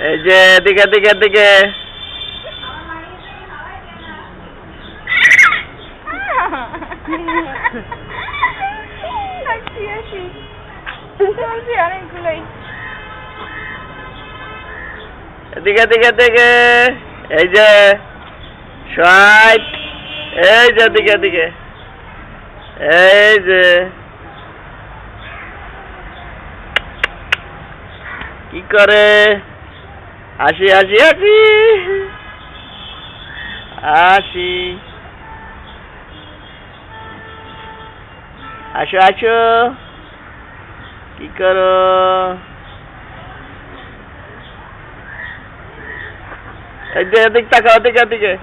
এই যে এদিকে এদিকে এদিকে এদিকে এদিকে এদিকে এই যে এই যে এদিকে এদিকে এই যে কি করে হাসি হাসি হাসি হাসি আসো আসো কি করো এই যে এদিক তাকাও এদিকে এদিকে